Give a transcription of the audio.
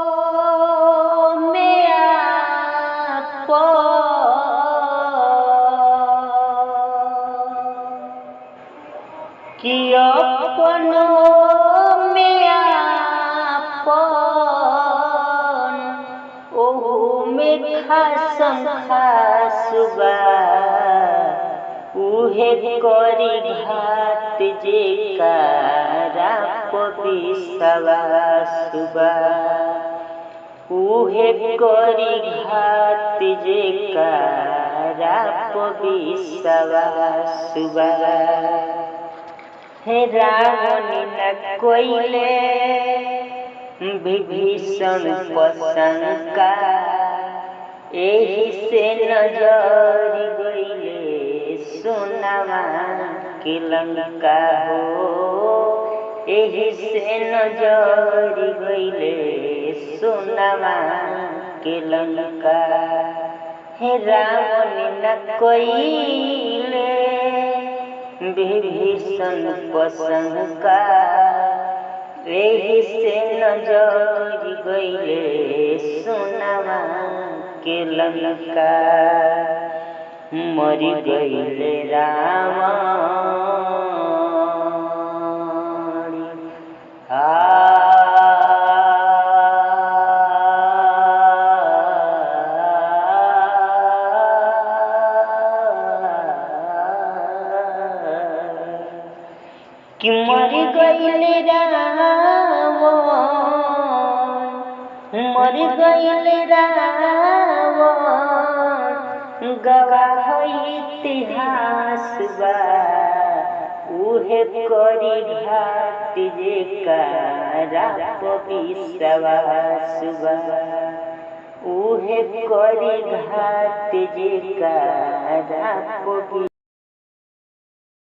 अपनों में आपन कि अपनों में आपन ओहू में खासम खास बा उहे करी घात जेकारा विश्वास बा उहे करी घात जेकारा विश्वास बा। हे रावण न कोइले विभीषण पसंका एही से नजर गइले सोनावा के लंका हो एही से नजर गइले सोनावा के लंका। हे रावण न कोइले विभीषण पसंका एही से नजर गइले सोनावा के लंका। मरि गइले रावण कि मरि गइले रावण मरि गइले रावण गवाह इतिहास बा उहे करी घात जेकारा विश्वास बा उहे करी घात जेकारा